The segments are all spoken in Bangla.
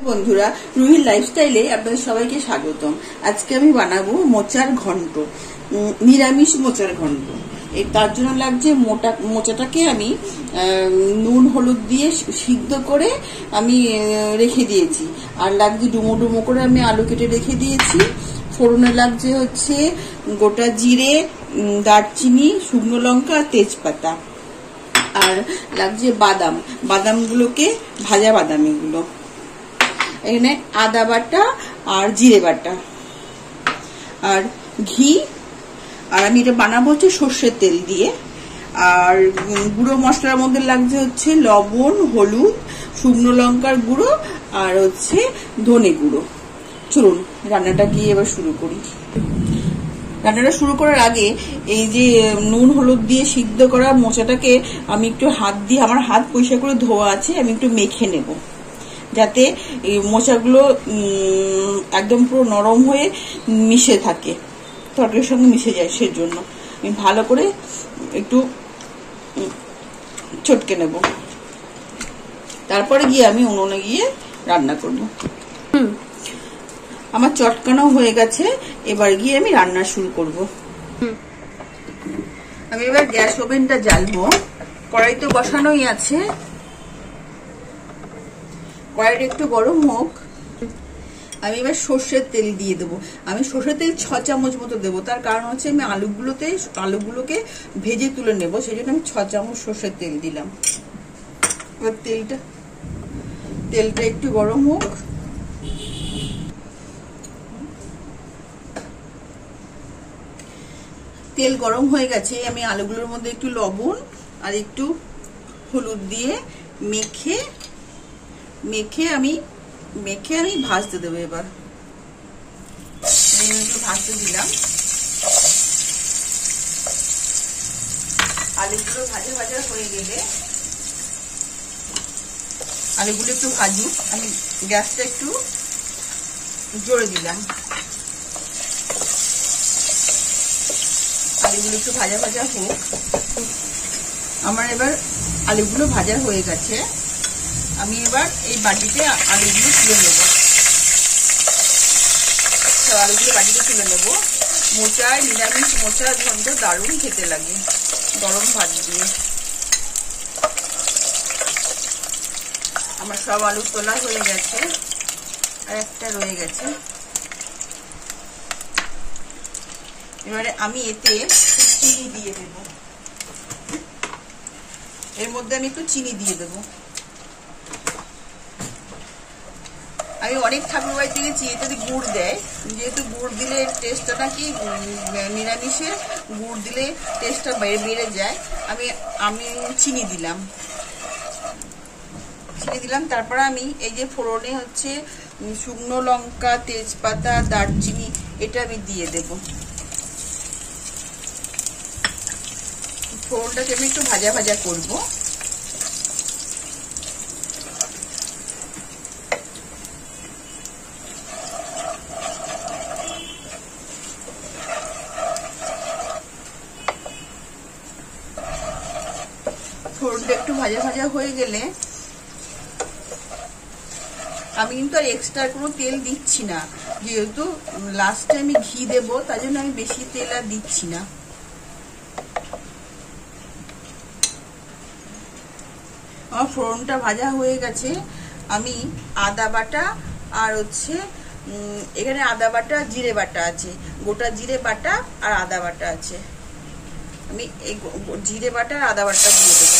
বন্ধুরা, রুহির লাইফস্টাইলে আপনাদের সবাইকে স্বাগতম। আজকে আমি বানাবো মোচার ঘন্ট, নিরামিষ মোচার ঘন্ট। তার জন্য লাগছে মোচাটাকে আমি নুন হলুদ দিয়ে সিদ্ধ করে আমি রেখে দিয়েছি। আর লাগছে ডুমো ডুমো করে আমি আলু কেটে রেখে দিয়েছি। ফোড়নে লাগছে হচ্ছে গোটা জিরে, দারচিনি, শুকনো লঙ্কা, তেজপাতা। আর লাগছে বাদামগুলোকে ভাজা বাদাম, এগুলো। এখানে আদা বাটা আর জিরে বাটা আর ঘি। আর আমি এটা বানাবো হচ্ছে সর্ষের তেল দিয়ে। আর গুঁড়ো মশলার মধ্যে লাগছে হচ্ছে লবণ, হলুদ, শুকনো লঙ্কার গুঁড়ো আর হচ্ছে ধনে গুঁড়ো। চলুন রান্নাটা গিয়ে এবার শুরু করি। রান্নাটা শুরু করার আগে এই যে নুন হলুদ দিয়ে সিদ্ধ করা মোচাটাকে আমি একটু হাত দিয়ে, আমার হাত পরিষ্কার করে ধোয়া আছে, আমি একটু মেখে নেব, যাতে এই মোচাগুলো একদম পুরো নরম হয়ে মিশে থাকে, তরকারির সঙ্গে মিশে যায়। সেজন্য আমি ভালো করে একটু চটকে নেব, তারপরে গিয়ে আমি উনুনে গিয়ে রান্না করব। আমার চটকানো হয়ে গেছে, এবার গিয়ে আমি রান্না শুরু করব। আমি এবার গ্যাস ওভেনটা জ্বালবো। কড়াই তো বসানোই আছে, কড়াইটা একটু গরম হোক। আমি এবার সর্ষের তেল দিয়ে দেবো। আমি সর্ষের তেল 6 চামচ মতো দেবো। তার কারণ হচ্ছে আমি আলুগুলোকে ভেজে তুলে নেবো, সেই জন্য আমি 6 চামচ সর্ষের তেল দিলাম। এবার তেলটা একটু গরম হোক। তেল গরম হয়ে গেছে, আমি আলুগুলোর মধ্যে একটু লবণ আর একটু হলুদ দিয়ে মেখে আমি ভাজতে দেবো। এবার একটু ভাজতে দিলাম। আলুগুলো ভাজা হয়ে গেলে, আলুগুলো একটু ভাজুক, আমি গ্যাসটা একটু জোরে দিলাম। আলুগুলো একটু ভাজা হোক। আমার এবার আলুগুলো ভাজা হয়ে গেছে, আমি এবার এই বাটিতে আলুগুলো তুলে নেব। আলুগুলো বাটিতে তুলে নেব। নিরামিষ মোচার ঘন্ট দারুণ খেতে লাগে গরম ভাত দিয়ে। আমার সব আলু তোলা হয়ে গেছে, আর একটা রয়ে গেছে। এবারে আমি এতে চিনি দিয়ে দেব। এর মধ্যে আমি একটু চিনি দিয়ে দেব। আমি অনেক ঠাকুর বাড়ি থেকে চিনিতে গুড় দেয়, যেহেতু গুড় দিলে টেস্টটা নাকি নিরামিষে গুড় দিলে টেস্টটা বেড়ে যায়। আমি চিনি দিলাম। তারপরে আমি এই যে ফোড়নে হচ্ছে শুকনো লঙ্কা, তেজপাতা, দারচিনি, এটা আমি দিয়ে দেব। ফোড়নটাকে আমি একটু ভাজা করব। ফোড়নটা একটু ভাজা হয়ে গেলে আমি কিন্তু আর এক্সট্রা কোনো তেল দিচ্ছি না, যেহেতু লাস্টে আমি ঘি দেবো, তার জন্য আমি বেশি তেল আর দিচ্ছি না। আমার ফোড়নটা ভাজা হয়ে গেছে। আমি আদা বাটা আর হচ্ছে এখানে আদা বাটা, জিরে বাটা আছে, গোটা জিরে বাটা আর আদা বাটা আছে। আমি এই জিরে বাটা আর আদা বাটা দিয়ে দেবো।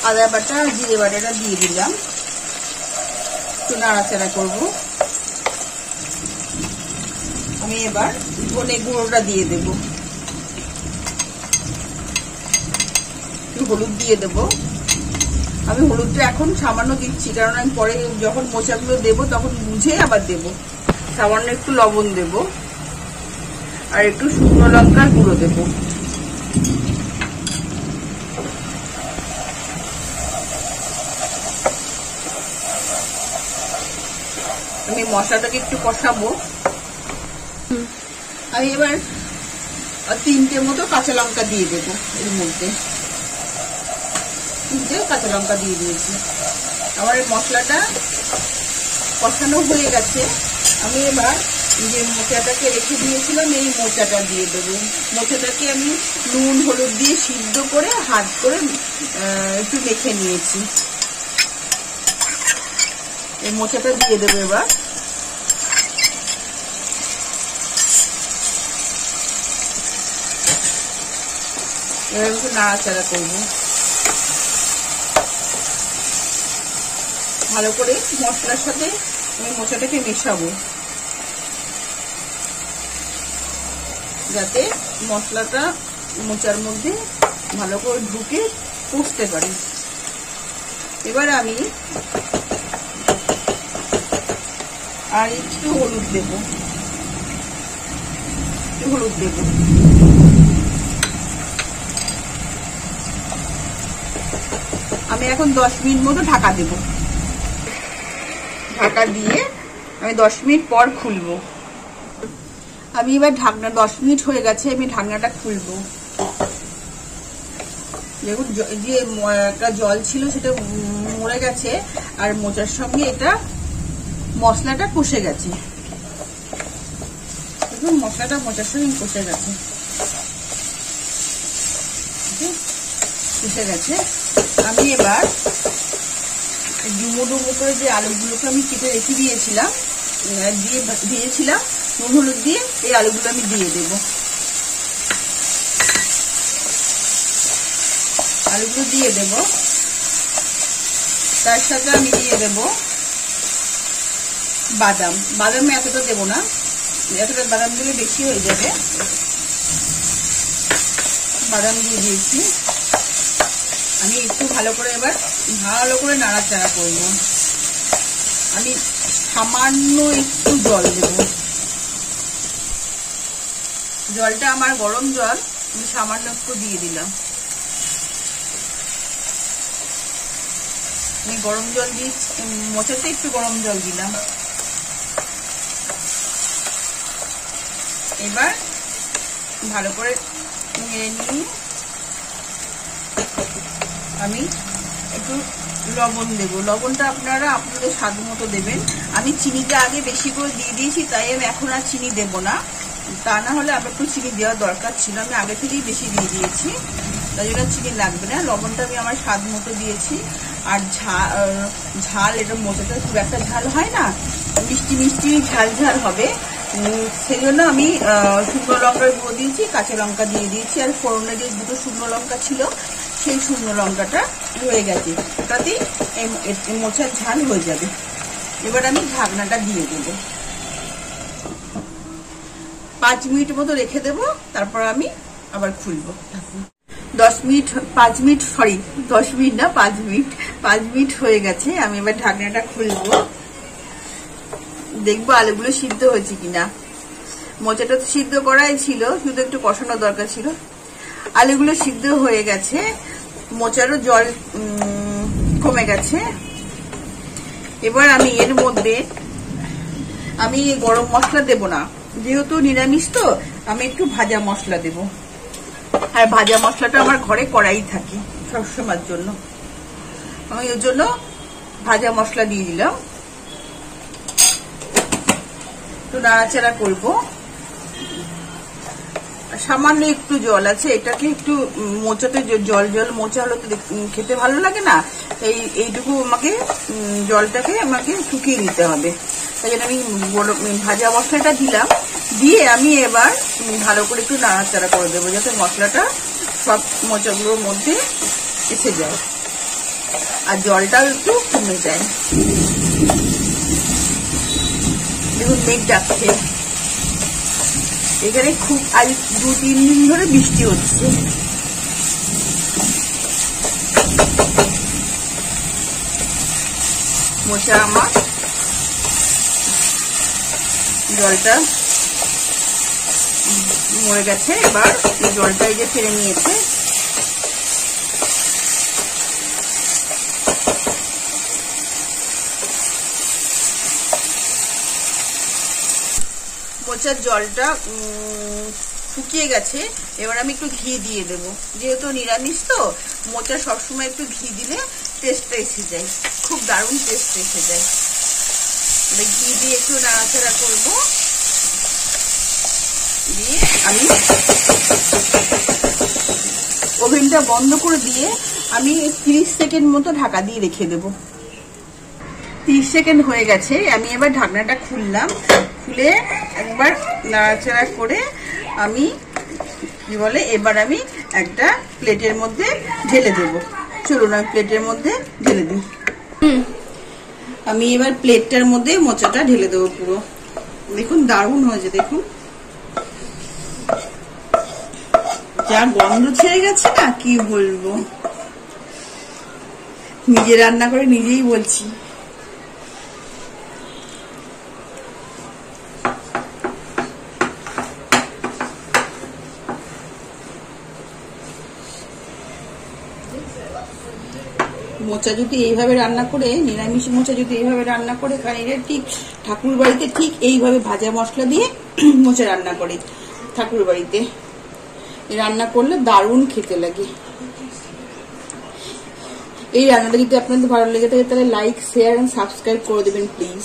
আদা বাটা আর জিরে বাটাটা দিয়ে দিলাম, একটু নাড়াচাড়া করবো। আমি এবার ধনে গুঁড়োটা দিয়ে দেব, একটু হলুদ দিয়ে দেব। আমি হলুদটা এখন সামান্য দিচ্ছি, কারণ আমি পরে যখন মোচাগুলো দেবো তখন বুঝে আবার দেব। সামান্য একটু লবণ দেব আর একটু শুকনো লঙ্কার গুঁড়ো দেব। আমি মশলাটাকে একটু কষাবো। আমি এবার 3টে মতো কাঁচা লঙ্কা দিয়ে দেবো এর মধ্যে। 3টে কাঁচা লঙ্কা দিয়ে দিয়েছি। আমার এই মশলাটা কষানো হয়ে গেছে। আমি এবার যে মোচাটাকে রেখে দিয়েছিলাম এই মোচাটা দিয়ে দেবো। মোচাটাকে আমি নুন হলুদ দিয়ে সিদ্ধ করে হাত করে একটু মেখে নিয়েছি। এই মোচাটা দিয়ে দেবো এবার। এবার একটু নাড়াচাড়া করবো ভালো করে। মশলার সাথে আমি মোচাটাকে মেশাবো যাতে মশলাটা মোচার মধ্যে ভালো করে ঢুকে কষতে পারে। এবার আমি আর একটু হলুদ দেবো। আমি এখন 10 মিনিট মতো ঢাকা দেব। ঢাকা দিয়ে আমি 10 মিনিট পর খুলবো। আমি এবার ঢাকনা 10 মিনিট হয়ে গেছে, আমি ঢাকনাটা খুলবো। দেখুন যে একটা জল ছিল সেটা মরে গেছে আর মোচার সঙ্গে এটা মশলাটা কষে গেছে। দেখুন মশলাটা মোচার সঙ্গে কষে গেছে। আমি এবার ডুমো ডুমো করে যে আলুগুলোকে আমি কেটে রেখে দিয়েছিলাম নুন হলুদ দিয়ে এই আলুগুলো আমি দিয়ে দেবো। আলুগুলো দিয়ে দেব। তার সাথে আমি দিয়ে দেব বাদাম। বাদাম এতটা দেবো না, এতটা বাদাম দিলে বেশি হয়ে যাবে। বাদাম দিয়ে দিয়েছি। আমি একটু ভালো করে এবার নাড়াচাড়া করব। আমি সামান্য একটু জল দেব। জলটা আমার গরম জল, আমি সামান্য একটু দিয়ে দিলাম। আমি গরম জল দিয়েছি, মোচাতে একটু গরম জল দিলাম। এবার ভালো করে নেড়ে নিয়ে আমি একটু লবণ দেবো। লবণটা আপনারা আপনাদের স্বাদ মতো দেবেন। আমি চিনিটা আগে বেশি করে দিয়ে দিয়েছি, তাই আমি এখন আর চিনি দেবো না। তা না হলে আবার একটু চিনি দেওয়ার দরকার ছিল। আমি আগে থেকেই বেশি দিয়ে দিয়েছি, তাই জন্য চিনি লাগবে না। লবণটা আমি আমার স্বাদ মতো দিয়েছি। আর ঝাল এটা মোচাটা খুব একটা ঝাল হয় না, মিষ্টি মিষ্টি ঝাল ঝাল হবে। সেই জন্য আমি শুকনো লঙ্কার গুঁড়ো দিয়েছি, কাঁচা লঙ্কা দিয়ে দিয়েছি। আর ফোড়নে যে 2টো শুকনো লঙ্কা ছিল সেই শুকনো লঙ্কাটা হয়ে গেছে, ওটাতেই মোচার ঝাল হয়ে যাবে। এবার আমি ঢাকনাটা দিয়ে দেবো। 5 মিনিট মতো রেখে দেবো, তারপর আমি আবার খুলবো। 5 মিনিট হয়ে গেছে। আমি এবার ঢাকনাটা খুলবো, দেখবো আলুগুলো সিদ্ধ হয়েছে কিনা। মোচাটা তো সিদ্ধ করাই ছিল, শুধু একটু কষানো দরকার ছিল। আলুগুলো সিদ্ধ হয়ে গেছে, মোচারও জল কমে গেছে। এবার আমি এর মধ্যে আমি গরম মশলা দেব না, যেহেতু নিরামিষ তো আমি একটু ভাজা মশলা দেব। আর ভাজা মশলাটা আমার ঘরে করাই থাকে সবসময়ের জন্য, আমি ওর জন্য ভাজা মশলা দিয়ে দিলাম। একটু নাড়াচাড়া করবো। সামান্য একটু জল আছে, এটাকে একটু মোচাতে জল মোচা হলে খেতে ভালো লাগে না, এইটুকু আমাকে জলটাকে আমাকে শুকিয়ে নিতে হবে। তাই জন্য আমি ভাজা মশলাটা দিলাম। দিয়ে আমি এবার ভালো করে একটু নাড়াচাড়া করে দেবো, যাতে মশলাটা সব মোচাগুলোর মধ্যে এসে যায় আর জলটাও একটু কমে যায়। দেখুন মেঘ ডাকছে, এখানে খুব আজ 2-3 দিন ধরে বৃষ্টি হচ্ছে। মোচা আমার জলটা মরে গেছে, এবার এই জলটা এই যে ফেলে নিয়েছে। মোচার জলটা শুকিয়ে গেছে। এবার আমি একটু ঘি দিয়ে দেব, যেহেতু নিরামিষ তো মোচা সবসময় একটু ঘি দিলে টেস্টটা এসে যায়, খুব দারুণ টেস্ট এসে যায়। ঘি দিয়ে একটু নাড়াচাড়া করব, দিয়ে আমি ওভেনটা বন্ধ করে দিয়ে আমি 30 সেকেন্ড মতো ঢাকা দিয়ে রেখে দেব। 30 সেকেন্ড হয়ে গেছে, আমি এবার ঢাকনাটা খুললাম, খুলে একবার নাড়াচাড়া করে আমি কি বলে এবার আমি একটা প্লেটের মধ্যে ঢেলে দেব। চলুন আমি প্লেটের মধ্যে ঢেলে দিই। আমি এবার প্লেটটার মধ্যে মোচাটা ঢেলে দেবো পুরো। দেখুন দারুণ হয়েছে, দেখুন যা গন্ধ ছেড়ে গেছে না, কি বলবো, নিজে রান্না করে নিজেই বলছি। মোচা যদি এইভাবে রান্না করে, নিরামিষ মোচা যদি এইভাবে রান্না করে, কারণ ঠিক ঠাকুর বাড়িতে ঠিক এইভাবে ভাজা মশলা দিয়ে মোচা রান্না করে ঠাকুর বাড়িতে, রান্না করলে দারুণ খেতে লাগে। এই রান্নাটা যদি আপনাদের ভালো লেগে থাকে তাহলে লাইক, শেয়ার এন্ড সাবস্ক্রাইব করে দেবেন প্লিজ।